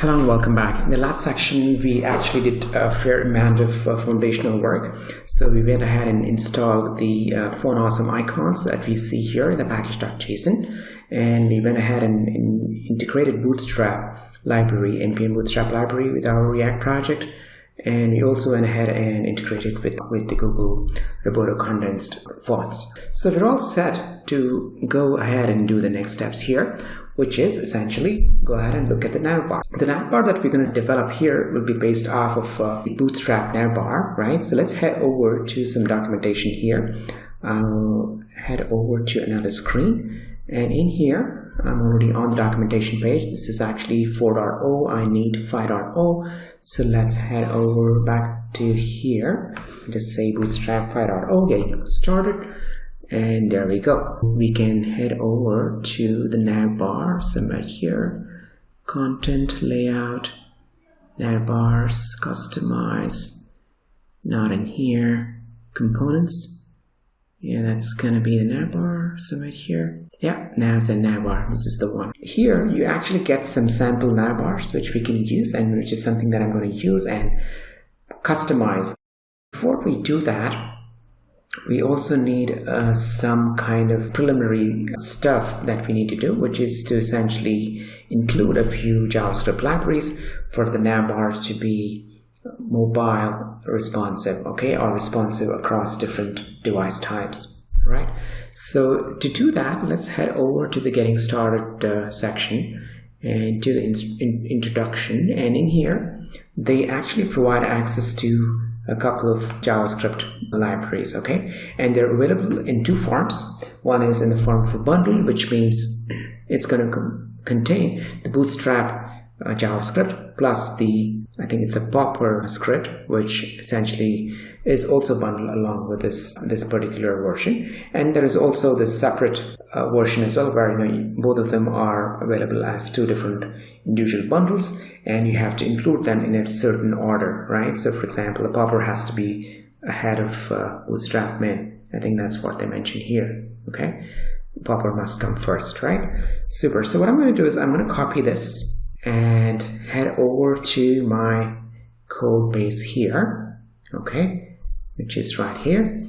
Hello and welcome back. In the last section, we actually did a fair amount of foundational work. So we went ahead and installed the Phone Awesome icons that we see here in the package.json. And we went ahead and integrated Bootstrap library, npm Bootstrap library with our React project. And we also went ahead and integrated with the Google Roboto condensed fonts. So we're all set to go ahead and do the next steps here, which is essentially go ahead and look at the Navbar. The Navbar that we're going to develop here will be based off of the Bootstrap Navbar, right? So let's head over to some documentation here. I'll head over to another screen, and in here I'm already on the documentation page. This is actually 4.0. I need 5.0. So let's head over back to here. Just say Bootstrap 5.0, getting started. And there we go. We can head over to the Navbar, somewhere here. Content, layout, Navbars, customize. Not in here. Components. Yeah, that's gonna be the Navbar, somewhere here. Yeah, navs and Navbar, this is the one. Here, you actually get some sample Navbars, which we can use, and which is something that I'm going to use and customize. Before we do that, we also need some kind of preliminary stuff that we need to do, which is to essentially include a few JavaScript libraries for the Navbar to be mobile responsive, okay, or responsive across different device types, right? So to do that, let's head over to the getting started section and do the introduction. And in here, they actually provide access to a couple of JavaScript libraries, okay? And they're available in two forms. One is in the form for bundle, which means it's going to contain the Bootstrap JavaScript plus I think it's a Popper script, which essentially is also bundled along with this particular version. And there is also this separate version as well, where both of them are available as two different individual bundles, and you have to include them in a certain order, right? So for example, the Popper has to be ahead of Bootstrap min. I think that's what they mentioned here, okay? Popper must come first, right? Super. So what I'm going to do is I'm going to copy this and head over to my code base here, okay, which is right here,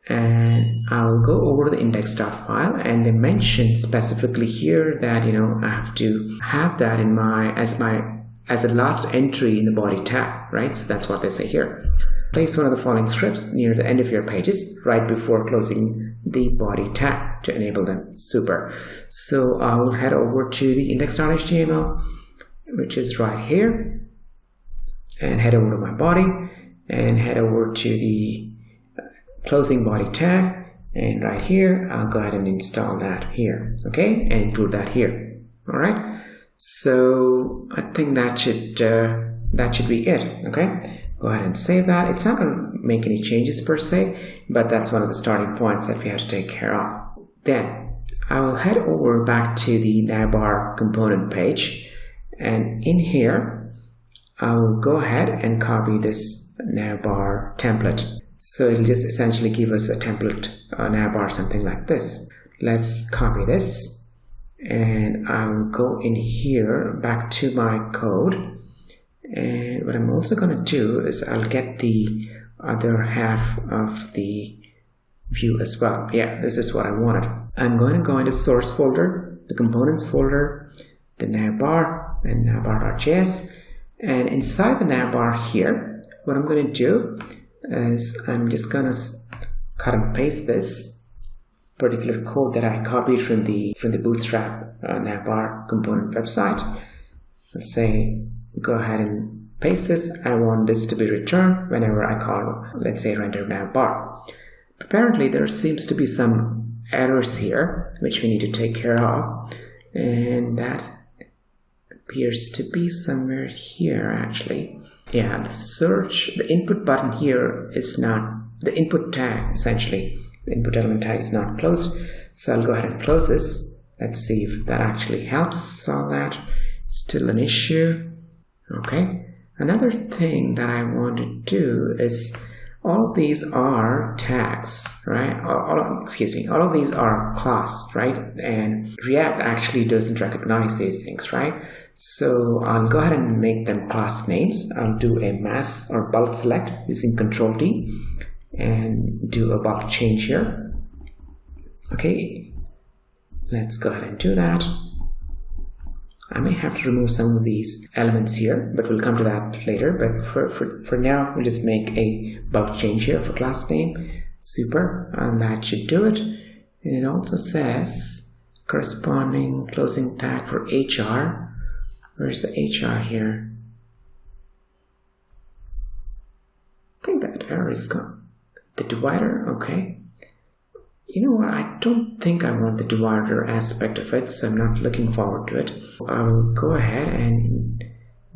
and I will go over to the index.file, and they mention specifically here that I have to have that in as a last entry in the body tag, right? So that's what they say here. Place one of the following scripts near the end of your pages right before closing the body tag to enable them. Super. So I will head over to the index.html, which is right here, and head over to my body and head over to the closing body tag, and right here I'll go ahead and install that here, okay, and include that here. All right, so I think that should be it. Okay, go ahead and save that. It's not going to make any changes per se, but that's one of the starting points that we have to take care of. Then I will head over back to the Navbar component page. And in here, I will go ahead and copy this Navbar template. So it'll just essentially give us a template Navbar, something like this. Let's copy this, and I will go in here back to my code. And what I'm also going to do is I'll get the other half of the view as well. Yeah, this is what I wanted. I'm going to go into source folder, the components folder, the Navbar, and navbar.js, and inside the Navbar here, what I'm going to do is I'm just going to cut and paste this particular code that I copied from the Bootstrap Navbar component website. Let's say go ahead and paste this. I want this to be returned whenever I call, let's say, render Navbar. Apparently there seems to be some errors here which we need to take care of, and that appears to be somewhere here actually. Yeah, the input button here is not, the input tag essentially, the input element tag is not closed. So I'll go ahead and close this. Let's see if that actually helps solve that. Still an issue. Okay. Another thing that I want to do is all of these are tags, right? All of these are class, right? And React actually doesn't recognize these things, right? So I'll go ahead and make them class names. I'll do a mass or bulk select using Control D and do a bulk change here. Okay, let's go ahead and do that. I may have to remove some of these elements here, but we'll come to that later. But for now, we'll just make a bulk change here for class name. Super, and that should do it. And it also says corresponding closing tag for HR. Where's the HR here? I think that error is gone. The divider, okay. You know what, I don't think I want the divider aspect of it, so I'm not looking forward to it. I will go ahead and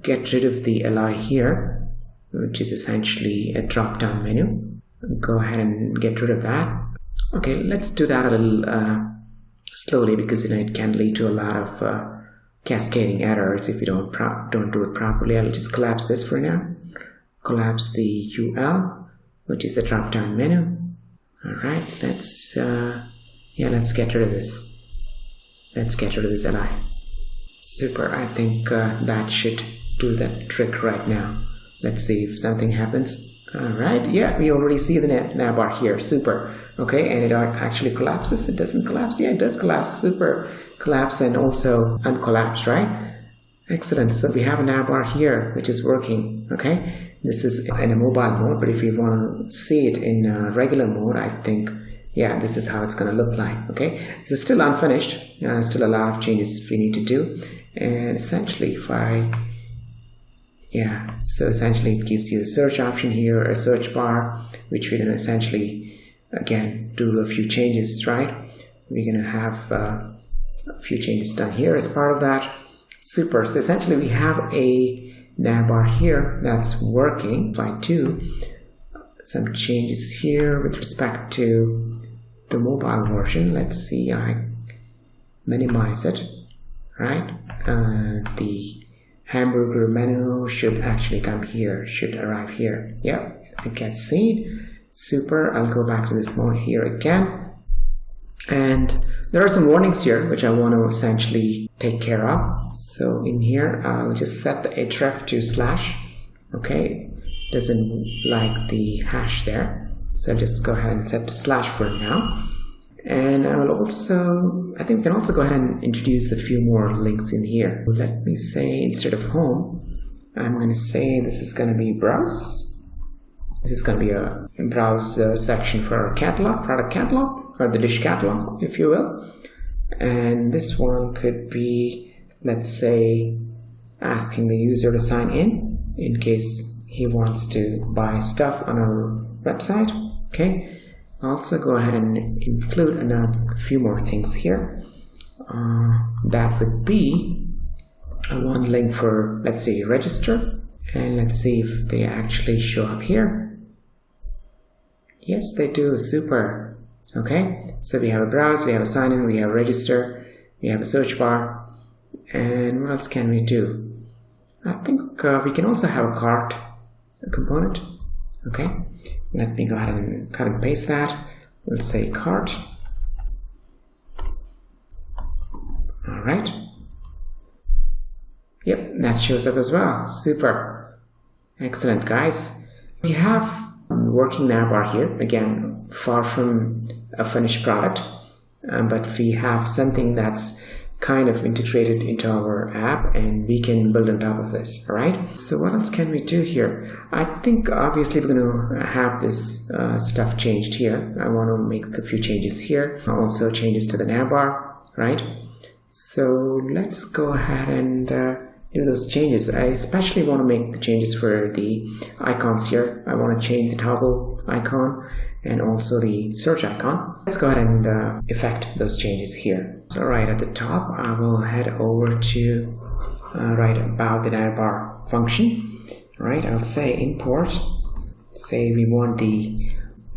get rid of the li here, which is essentially a drop-down menu. Go ahead and get rid of that. Okay, let's do that a little slowly, because it can lead to a lot of cascading errors if you don't do it properly. I'll just collapse this for now. Collapse the UL, which is a drop-down menu. Alright, let's get rid of this. Let's get rid of this li. Super, I think that should do the trick right now. Let's see if something happens. Alright, yeah, we already see the navbar here. Super. Okay, and it actually collapses. It doesn't collapse. Yeah, it does collapse. Super. Collapse and also uncollapse, right? Excellent. So we have a navbar here which is working. Okay. This is in a mobile mode, but if you want to see it in regular mode, I think, yeah, this is how it's going to look like. Okay, this is still unfinished. Still a lot of changes we need to do. And essentially, so essentially it gives you a search option here, a search bar, which we're going to essentially, again, do a few changes, right? We're going to have a few changes done here as part of that. Super. So essentially, we have a navbar here that's working. If I do some changes here with respect to the mobile version, let's see, I minimize it, right? The hamburger menu should actually come here, should arrive here. Yeah, it gets seen. Super. I'll go back to this mode here again. And there are some warnings here which I want to essentially take care of. So in here, I'll just set the href to / okay, doesn't like the hash there, so just go ahead and set to / for now. And I will also, I think we can also go ahead and introduce a few more links in here. Let me say, instead of home, I'm going to say this is going to be browse. This is going to be a browse section for our catalog, product catalog, or the dish catalog, if you will. And this one could be, let's say, asking the user to sign in case he wants to buy stuff on our website. Okay. Also go ahead and include a few more things here. That would be one link for, let's say, register. And let's see if they actually show up here. Yes, they do. Super. Okay, so we have a browse, we have a sign in, we have a register, we have a search bar, and what else can we do? I think we can also have a cart component. Okay, let me go ahead and cut and paste that. We'll say cart. All right. Yep, that shows up as well. Super. Excellent, guys. We have a working navbar here. Again, far from a finished product, but we have something that's kind of integrated into our app, and we can build on top of this. All right, so what else can we do here? I think obviously we're going to have this stuff changed here. I want to make a few changes here, also changes to the navbar, right? So let's go ahead and do those changes. I especially want to make the changes for the icons here. I want to change the toggle icon and also the search icon. Let's go ahead and effect those changes here. So right at the top, I will head over to right about the navbar function. Right, I'll say import. Say we want the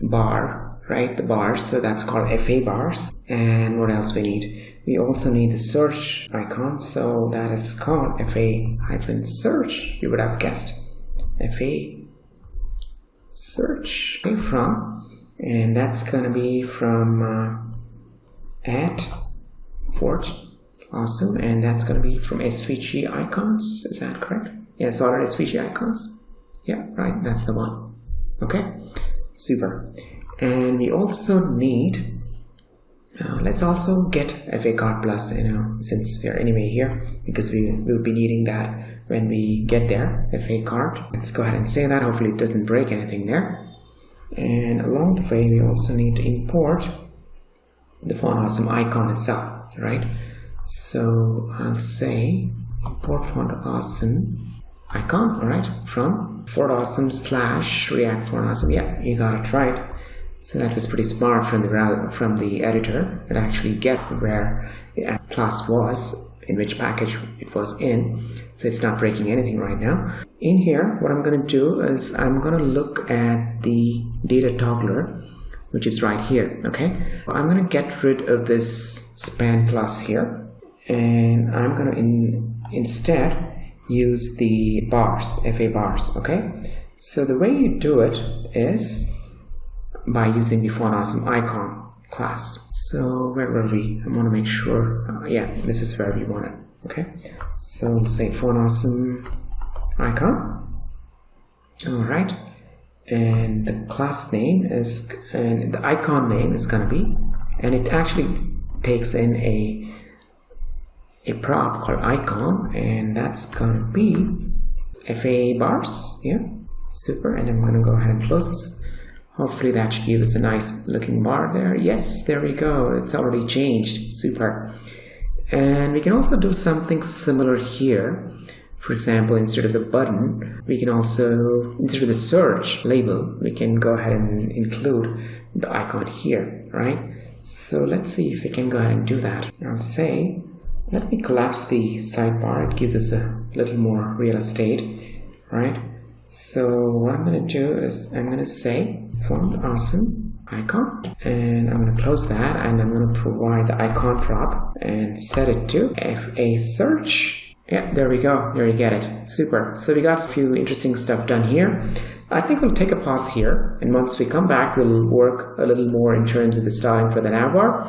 bar, right? The bars, so that's called FA bars. And what else we need? We also need the search icon, so that is called FA-search. You would have guessed FA search, okay, from, and that's going to be from at Fort Awesome, and that's going to be from SVG icons. Is that correct? Yeah, solid SVG icons. Yeah, right, that's the one. Okay, super. And we also need, let's also get FA card plus, since we're anyway here, because we will be needing that when we get there, FA card. Let's go ahead and say that. Hopefully it doesn't break anything there. And along the way, we also need to import the Font Awesome icon itself, right? So I'll say import Font Awesome icon, all right, from Font Awesome / React Font Awesome. Yeah, you got it right. So that was pretty smart from the editor. It actually gets where the class was, in which package it was in. So it's not breaking anything right now. In here, what I'm going to do is I'm going to look at the data toggler, which is right here. Okay, I'm going to get rid of this span plus here, and I'm going to instead use the bars, FA bars. Okay, so the way you do it is by using the Font Awesome icon class. So where were we? I want to make sure. Yeah, this is where we want it. Okay, so we'll say Font Awesome icon. All right, and the class name is, and the icon name is going to be, and it actually takes in a prop called icon, and that's going to be FA bars. Yeah, super. And I'm going to go ahead and close this. Hopefully that should give us a nice looking bar there. Yes, there we go. It's already changed. Super. And we can also do something similar here. For example, instead of the button, we can also, instead of the search label, we can go ahead and include the icon here, right? So let's see if we can go ahead and do that. I'll say, let me collapse the sidebar. It gives us a little more real estate, right? So what I'm going to do is I'm going to say Font Awesome icon, and I'm going to close that, and I'm going to provide the icon prop and set it to FA search. Yeah, there we go. There you get it. Super. So we got a few interesting stuff done here. I think we'll take a pause here, and once we come back, we'll work a little more in terms of the styling for the navbar.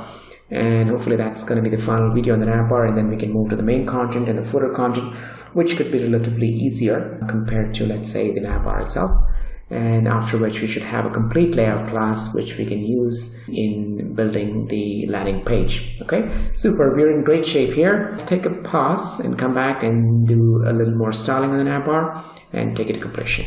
And hopefully that's going to be the final video on the navbar, and then we can move to the main content and the footer content, which could be relatively easier compared to, let's say, the navbar itself. And after which we should have a complete layout class which we can use in building the landing page. Okay, super. We're in great shape here. Let's take a pause and come back and do a little more styling on the navbar and take it to completion.